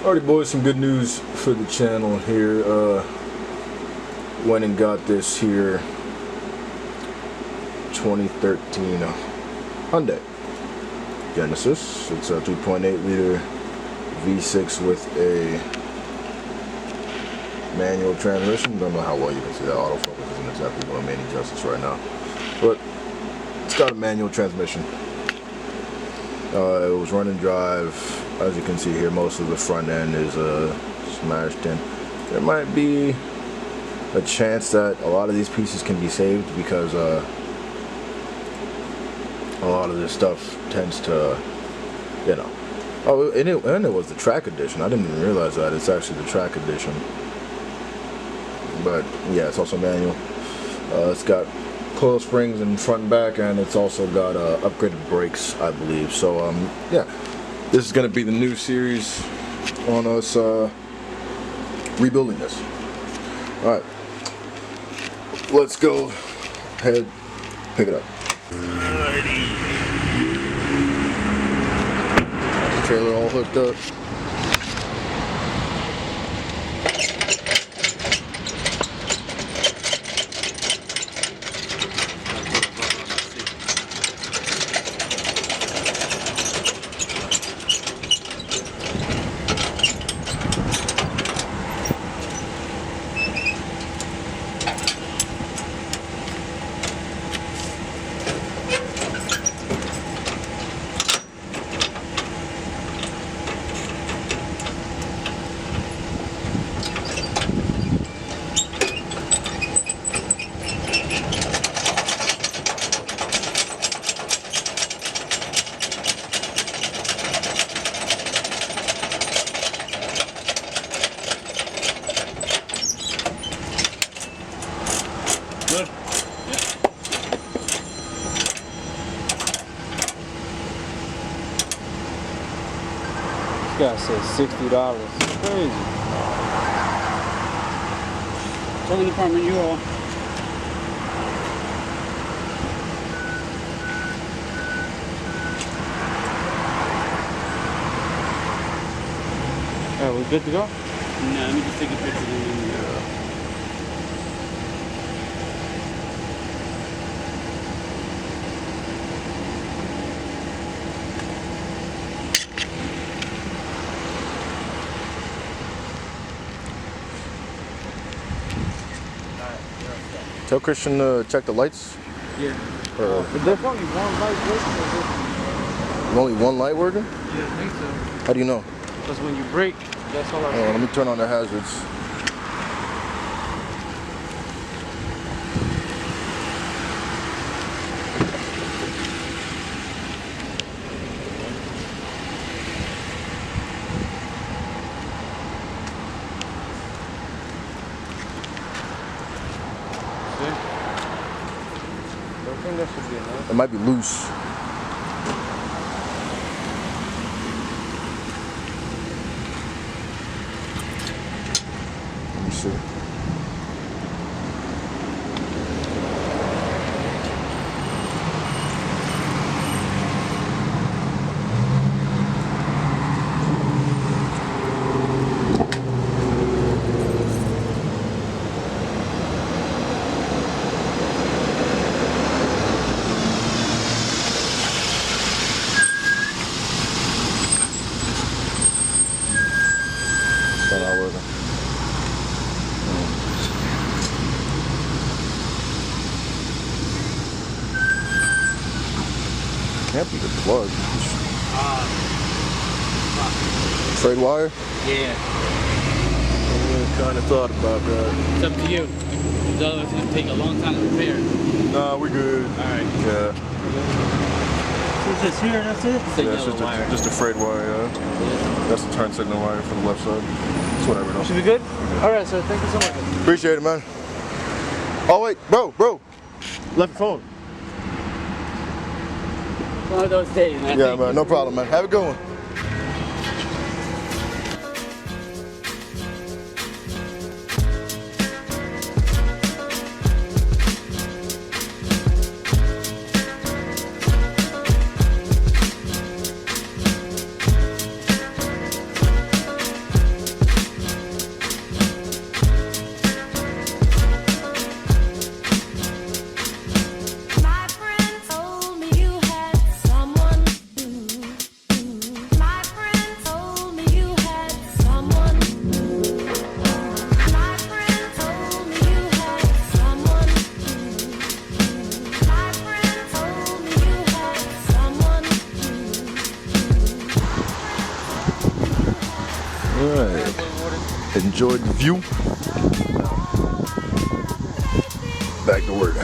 Alrighty boys, some good news for the channel here. Went and got this here 2013 Hyundai Genesis. It's a 2.8 liter V6 with a manual transmission. Don't know how well you can see that. Autofocus isn't exactly doing me any justice right now, but it's got a manual transmission. It was run and drive. As you can see here, most of the front end is smashed in. There might be a chance that a lot of these pieces can be saved because a lot of this stuff tends to, you know. Oh, and it was the track edition. I didn't even realize that. It's actually the track edition. But yeah, it's also manual. It's got coil springs in front and back, and it's also got upgraded brakes, I believe. So yeah, this is going to be the new series on us rebuilding this. All right, let's go ahead, pick it up. Alrighty. Trailer all hooked up. Good. This guy said $60. Crazy. Tell the department you all. Alright, we good to go? No, let me just take a picture of you. Tell Christian to check the lights. Yeah. There's only one light working. Only one light working? Yeah, I think so. How do you know? Because when you brake, that's all I see. Let me turn on the hazards. I think that should be enough. It might be loose. Let me see. Still not working. Can't be the plug. Trade wire? Yeah. I kind of thought about that. It's up to you. Because otherwise it's going to take a long time to repair. Nah, we good. Alright. Yeah. So it's just here, that's it? It's a Yeah, it's yellow just a frayed wire, yeah. That's the turn signal wire for the left side. It's whatever though. Should be good? Alright, sir. Thank you so much. Appreciate it, man. Oh wait, bro. Left your phone. One of those days, man. Yeah, man. No problem, man. Have a good one. Alright. Enjoyed the view. Back to work.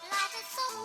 Life is so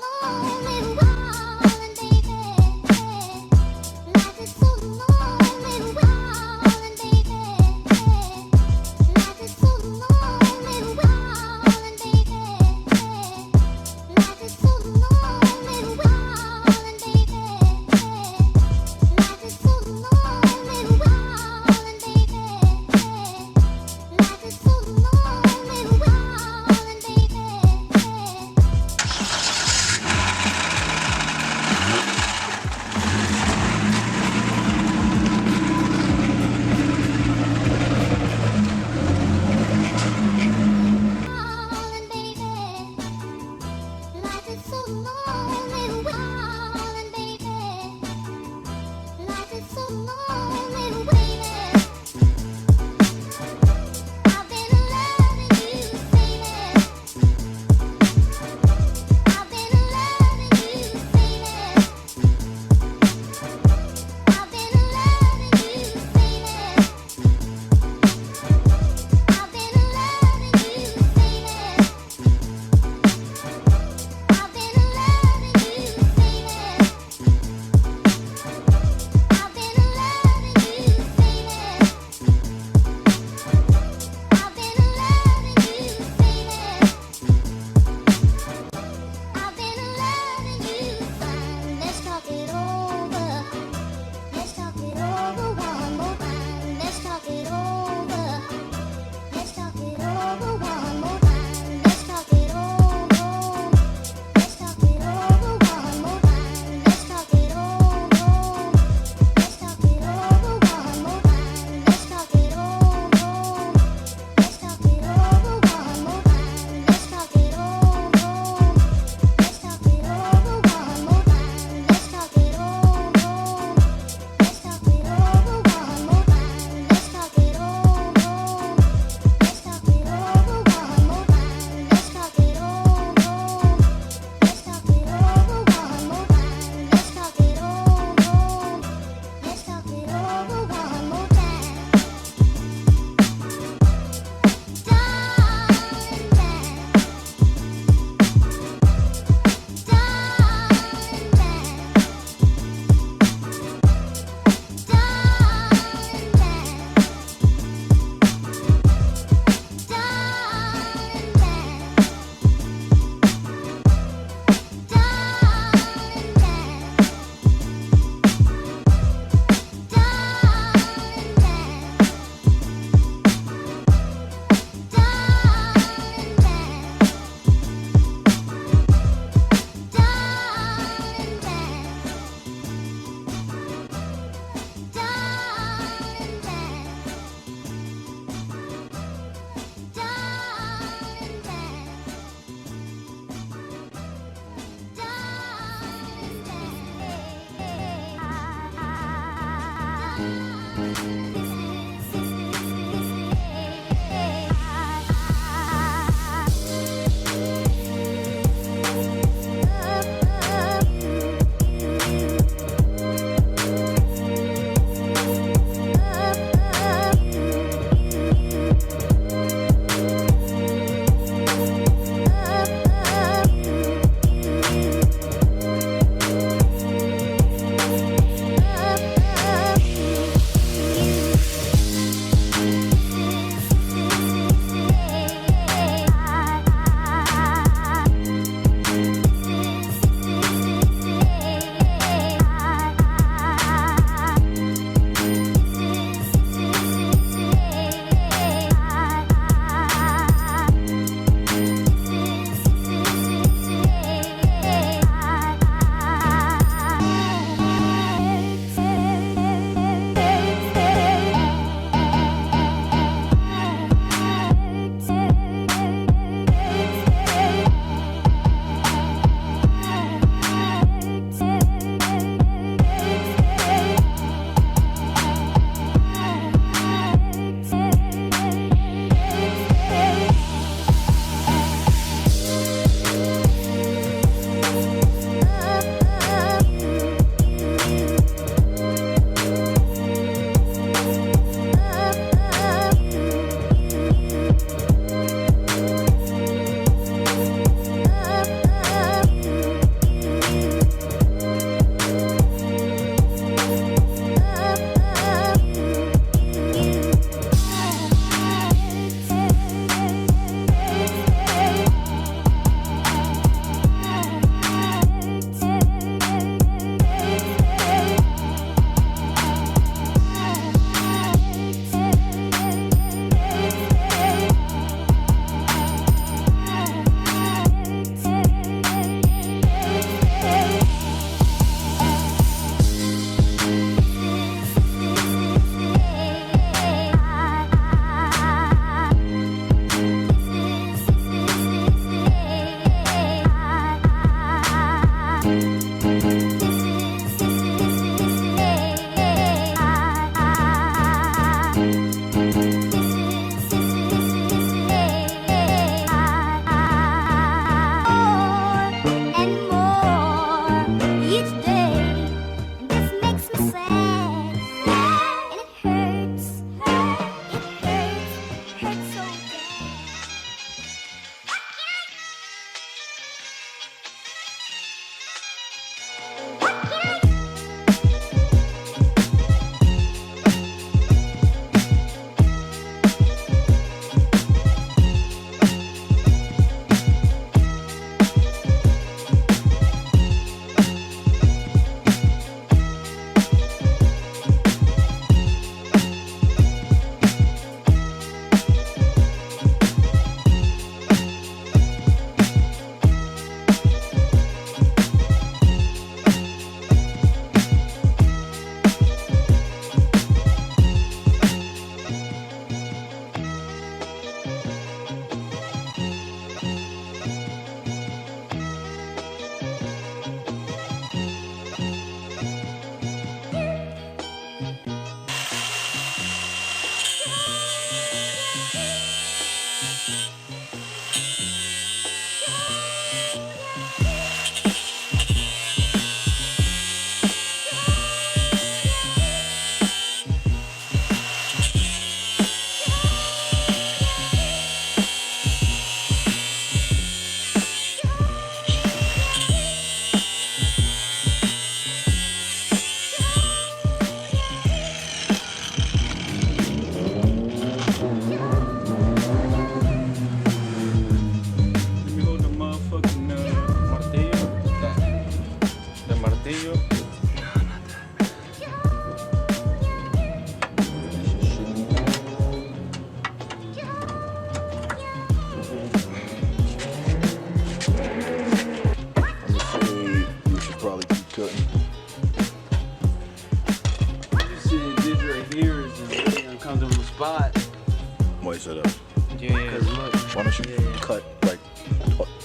cut like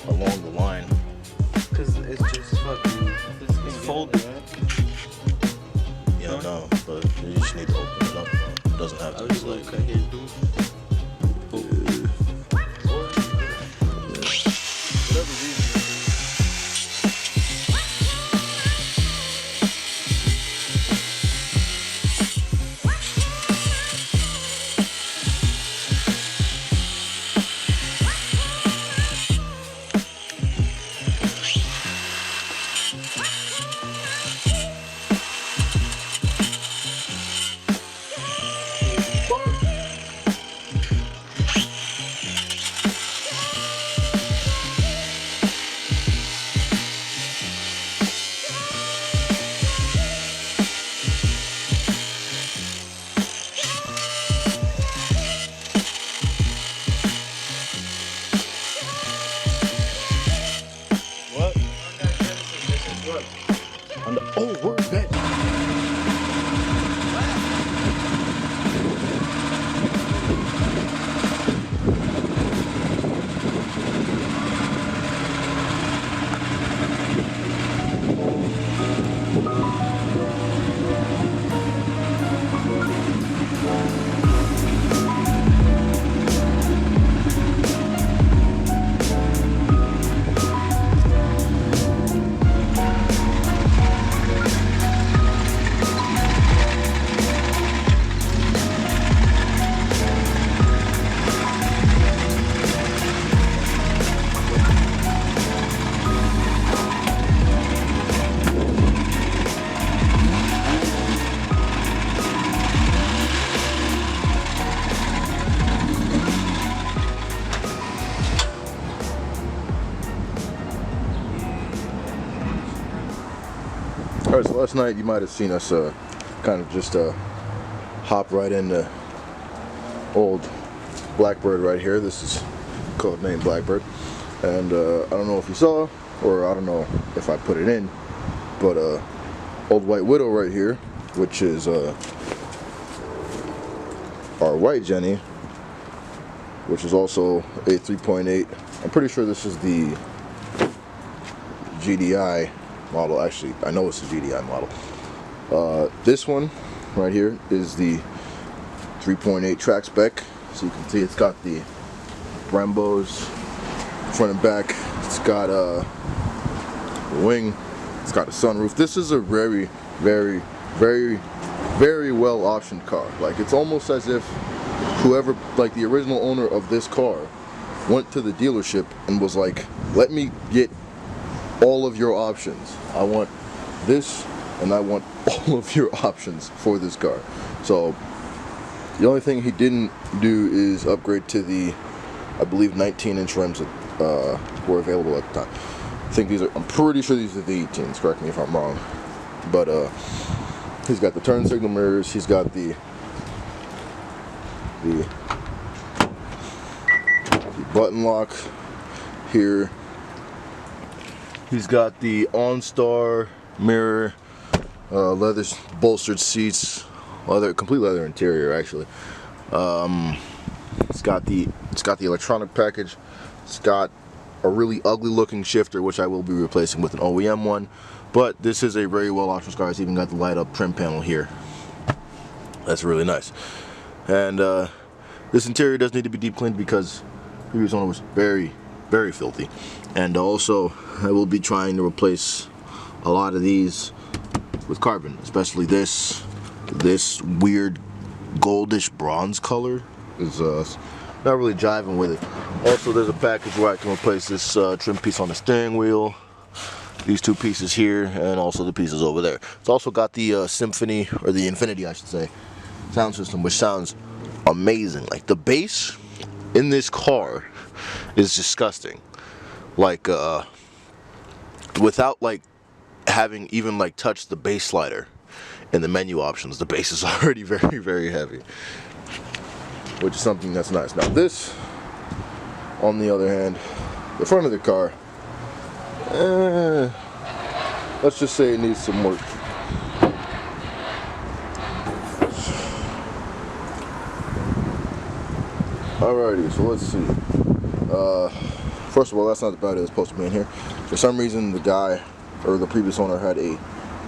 along the line. Cause it's just fucking. It's folded, right? Yeah, no, but you just need to open it up. It doesn't have to be like. Cut here, dude. Oh, where's that? Alright, so last night you might have seen us kind of just hop right into old Blackbird right here. This is code name Blackbird. And I don't know if you saw, or I don't know if I put it in, but old White Widow right here, which is our white Jenny, which is also a 3.8. I'm pretty sure this is the GDI model. Actually, I know it's the GDI model. This one right here is the 3.8 track spec. So you can see it's got the Brembos front and back. It's got a wing. It's got a sunroof. This is a very, very, very, very well optioned car. Like, it's almost as if whoever, like the original owner of this car, went to the dealership and was like, let me get all of your options. I want this and I want all of your options for this car. So the only thing he didn't do is upgrade to the, I believe, 19-inch rims that were available at the time. I think these are, I'm pretty sure these are the 18s, correct me if I'm wrong. But he's got the turn signal mirrors, he's got the button lock here. He's got the OnStar mirror, leather bolstered seats, complete leather interior actually. It's got the electronic package. It's got a really ugly looking shifter, which I will be replacing with an OEM one. But this is a very well optioned car. It's even got the light up trim panel here. That's really nice. And this interior does need to be deep cleaned because the previous owner was very, very filthy. And also, I will be trying to replace a lot of these with carbon, especially this weird goldish bronze color is not really jiving with it. Also, there's a package where I can replace this trim piece on the steering wheel, these two pieces here, and also the pieces over there. It's also got the Symphony, or the Infinity I should say, sound system, which sounds amazing. Like, the bass in this car is disgusting. Like, without like having even like touched the bass slider in the menu options, the bass is already very, very heavy, which is something that's nice. Now this, on the other hand, the front of the car, let's just say it needs some work. Alrighty, so let's see. first of all, that's not the battery that's supposed to be in here. For some reason, the guy, or the previous owner, had a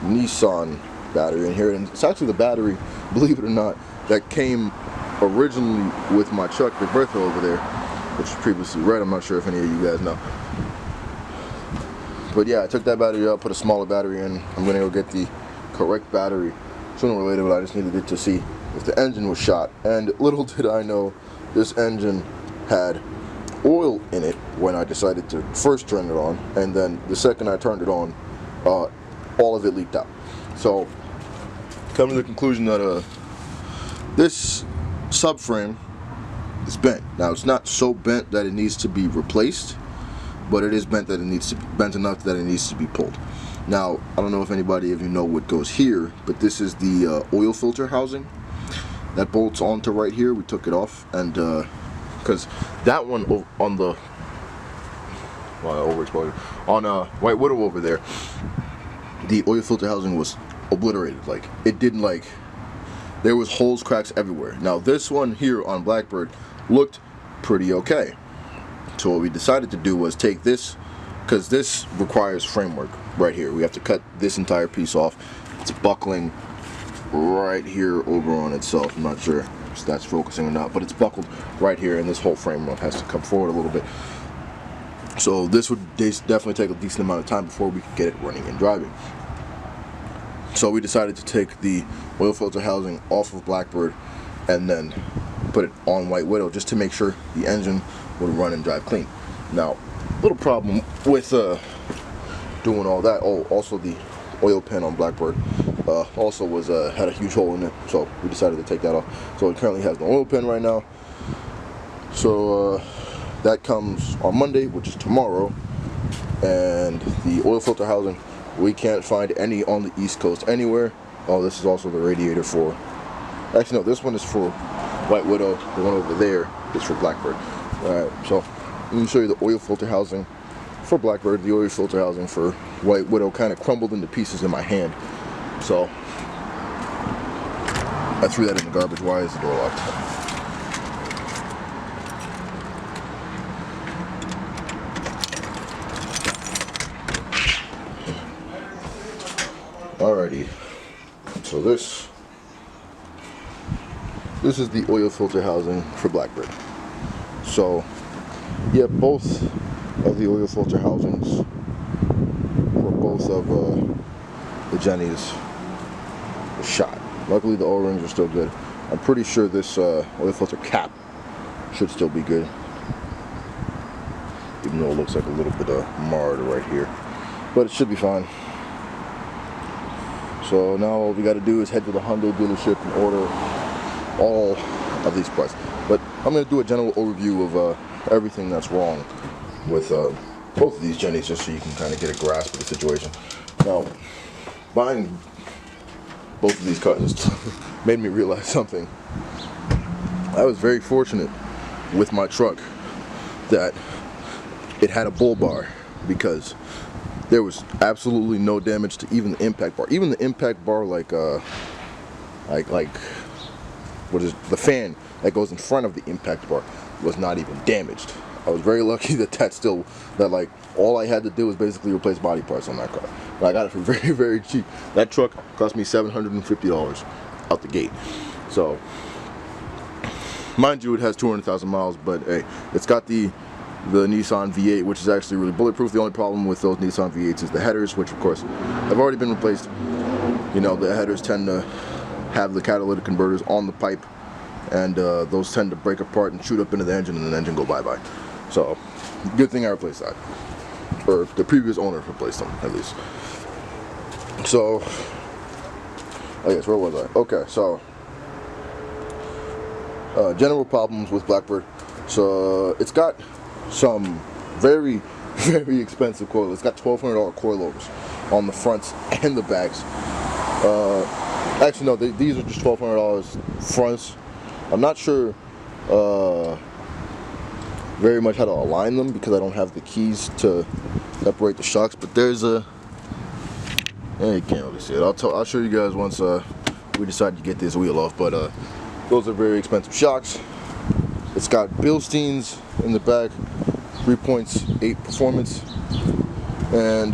Nissan battery in here, and it's actually the battery, believe it or not, that came originally with my truck, the Bertha over there, which was previously red. I'm not sure if any of you guys know. But yeah, I took that battery out, put a smaller battery in. I'm gonna go get the correct battery sooner or later, but I just needed it to see if the engine was shot. And little did I know, this engine had oil in it when I decided to first turn it on, and then the second I turned it on, all of it leaked out. So, come to the conclusion that this subframe is bent. Now, it's not so bent that it needs to be replaced, but it is bent that it needs to be bent enough that it needs to be pulled. Now, I don't know if anybody of you know what goes here, but this is the oil filter housing that bolts onto right here. We took it off, and because that one on the overexposure on White Widow over there, the oil filter housing was obliterated. Like, it didn't, like, there was holes, cracks everywhere. Now this one here on Blackbird looked pretty okay. So what we decided to do was take this, because this requires framework right here. We have to cut this entire piece off. It's buckling right here over on itself. I'm not sure if that's focusing or not, but it's buckled right here, and this whole framework has to come forward a little bit. So this would definitely take a decent amount of time before we could get it running and driving. So we decided to take the oil filter housing off of Blackbird and then put it on White Widow, just to make sure the engine would run and drive clean. Now, little problem with doing all that. Oh, also the oil pan on Blackbird also was had a huge hole in it, so we decided to take that off. So it currently has no oil pan right now. So that comes on Monday, which is tomorrow. And the oil filter housing, we can't find any on the East Coast anywhere. Oh, this is also the radiator for, actually no, this one is for White Widow. The one over there is for Blackbird. Alright, so let me show you the oil filter housing for Blackbird. The oil filter housing for White Widow kind of crumbled into pieces in my hand. So I threw that in the garbage. Why is the door locked? Alrighty, so this is the oil filter housing for Blackbird. So yeah, both of the oil filter housings for both of the Jennies were shot. Luckily the O-rings are still good. I'm pretty sure this oil filter cap should still be good, even though it looks like a little bit marred right here, but it should be fine. So now all we got to do is head to the Hyundai dealership and order all of these parts. But I'm going to do a general overview of everything that's wrong with both of these Jennies, just so you can kind of get a grasp of the situation. Now, buying both of these cars made me realize something. I was very fortunate with my truck that it had a bull bar, because there was absolutely no damage to even the impact bar. Even the impact bar, like what is the fan that goes in front of the impact bar, was not even damaged. I was very lucky that like all I had to do was basically replace body parts on that car. And I got it for very, very cheap. That truck cost me $750 out the gate. So, mind you, it has 200,000 miles, but hey, it's got the Nissan V8, which is actually really bulletproof. The only problem with those Nissan V8s is the headers, which of course have already been replaced. You know, the headers tend to have the catalytic converters on the pipe, and those tend to break apart and shoot up into the engine, and the engine go bye-bye. So, good thing I replaced that. Or the previous owner replaced them, at least. So, I guess, where was I? Okay, so, general problems with Blackbird. So, it's got some very, very expensive coil. It's got $1,200 coilovers on the fronts and the backs. Actually, no, these are just $1,200 fronts. I'm not sure very much how to align them, because I don't have the keys to separate the shocks. But there's a, you can't really see it. I'll show you guys once we decide to get this wheel off. But those are very expensive shocks. It's got Bilsteins in the back, 3.8 performance, and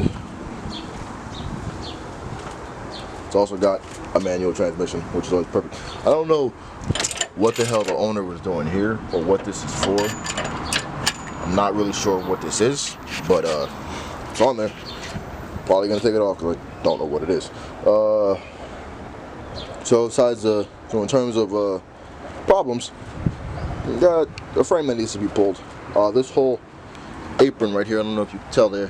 it's also got a manual transmission, which is always perfect. I don't know what the hell the owner was doing here or what this is for. I'm not really sure what this is, but it's on there. Probably gonna take it off because I don't know what it is. So in terms of problems, you got a frame that needs to be pulled. This whole apron right here, I don't know if you can tell there,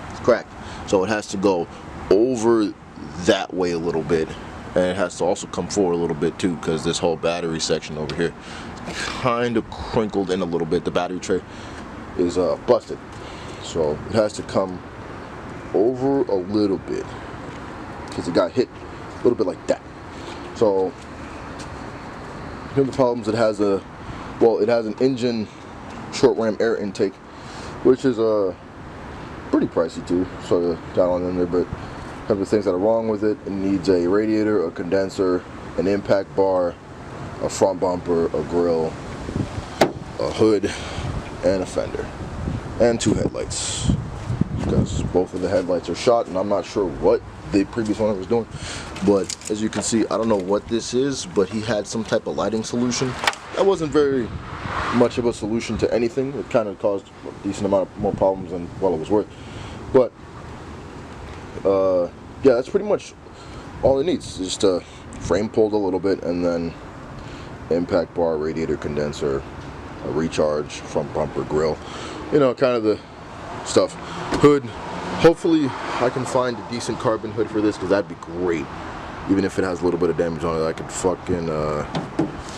it's cracked. So it has to go over that way a little bit, and it has to also come forward a little bit too, because this whole battery section over here is kind of crinkled in a little bit. The battery tray is busted, so it has to come over a little bit because it got hit a little bit like that. So here are the problems. It has an engine short ram air intake, which is pretty pricey too, so down on in there, but have the things that are wrong with it. It needs a radiator, a condenser, an impact bar, a front bumper, a grille, a hood, and a fender, and 2 headlights, because both of the headlights are shot, and I'm not sure what the previous owner was doing. But as you can see, I don't know what this is, but he had some type of lighting solution that wasn't very much of a solution to anything. It kind of caused a decent amount of more problems than what it was worth. But yeah, that's pretty much all it needs. Just a frame pulled a little bit, and then impact bar, radiator, condenser, a recharge, front bumper, grille, you know, kind of the stuff. Hood, hopefully I can find a decent carbon hood for this, because that'd be great. Even if it has a little bit of damage on it, I could fucking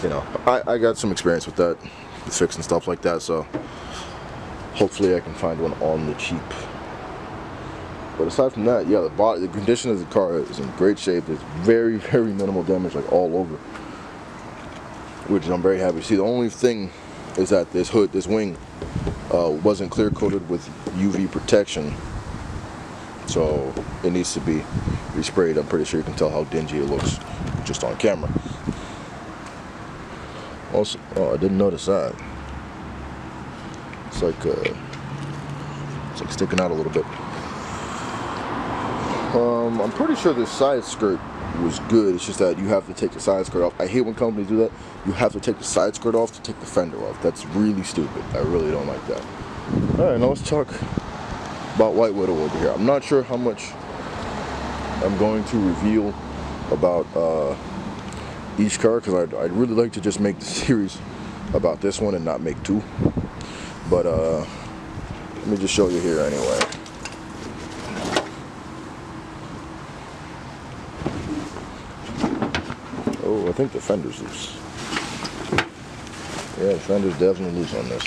you know, I got some experience with that, with fixing stuff like that, so hopefully I can find one on the cheap. But aside from that, yeah, the condition of the car is in great shape. There's very, very minimal damage, like all over, which I'm very happy to see. The only thing is that this hood, this wing, wasn't clear coated with UV protection, so it needs to be resprayed. I'm pretty sure you can tell how dingy it looks just on camera. Also, oh, I didn't notice that. It's like sticking out a little bit. I'm pretty sure this side skirt was good. It's just that you have to take the side skirt off. I hate when companies do that. You have to take the side skirt off to take the fender off. That's really stupid. I really don't like that. Alright, now let's talk about White Widow over here. I'm not sure how much I'm going to reveal about each car, because I'd really like to just make the series about this one and not make 2. But let me just show you here anyway. Oh, I think the fender's loose. Yeah, the fender's definitely loose on this.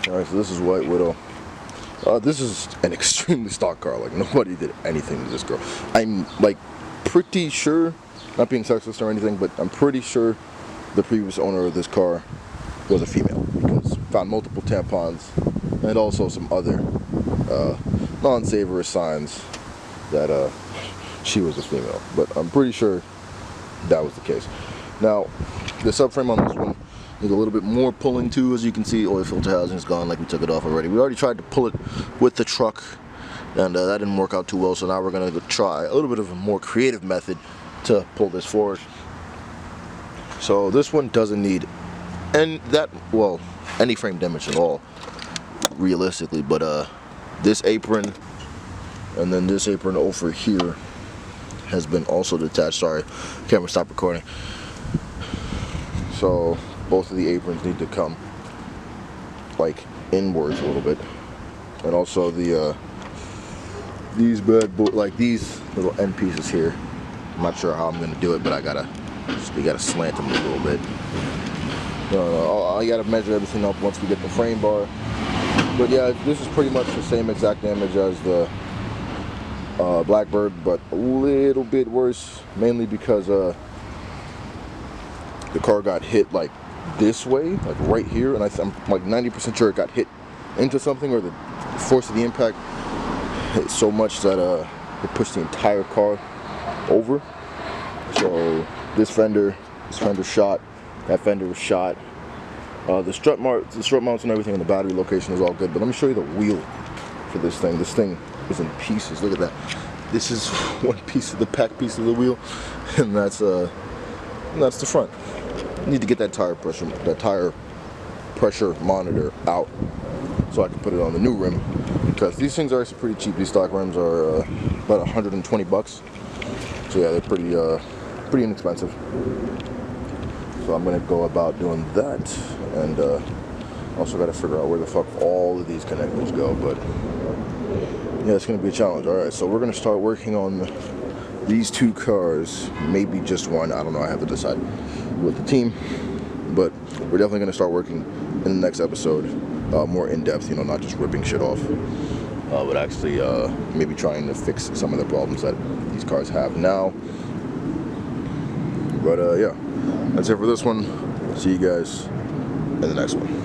Alright, so this is White Widow. This is an extremely stock car. Like, nobody did anything to this girl. I'm like pretty sure, not being sexist or anything, but I'm pretty sure the previous owner of this car was a female, because found multiple tampons and also some other non-savory signs that she was a female. But I'm pretty sure that was the case. Now, the subframe on this one needs a little bit more pulling too. As you can see, oil filter housing is gone, like we took it off already. We already tried to pull it with the truck, and that didn't work out too well, so now we're going to try a little bit of a more creative method to pull this forward. So this one doesn't need any frame damage at all, realistically, but this apron and then this apron over here has been also detached. Sorry, camera stopped recording. So both of the aprons need to come like inwards a little bit, and also the these little end pieces here. I'm not sure how I'm gonna do it, but you gotta slant them a little bit. I gotta measure everything up once we get the frame bar. But yeah, this is pretty much the same exact damage as the Blackbird, but a little bit worse, mainly because the car got hit like this way, like right here, and I'm like 90% sure it got hit into something, or the force of the impact hit so much that it pushed the entire car over. So this fender's shot, that fender was shot. The strut mounts and everything, and the battery location is all good. But let me show you the wheel for this thing. This thing is in pieces. Look at that. This is one piece of the back piece of the wheel, and that's the front. I need to get that tire pressure monitor out so I can put it on the new rim, because these things are actually pretty cheap. These stock rims are about 120 bucks. So yeah, they're pretty inexpensive. So I'm gonna go about doing that, and also got to figure out where the fuck all of these connectors go. But yeah, it's gonna be a challenge. All right, so we're gonna start working on these two cars, maybe just one. I don't know. I have to decide with the team, but we're definitely gonna start working in the next episode more in depth. You know, not just ripping shit off, but actually maybe trying to fix some of the problems that these cars have now. But yeah, that's it for this one. See you guys in the next one.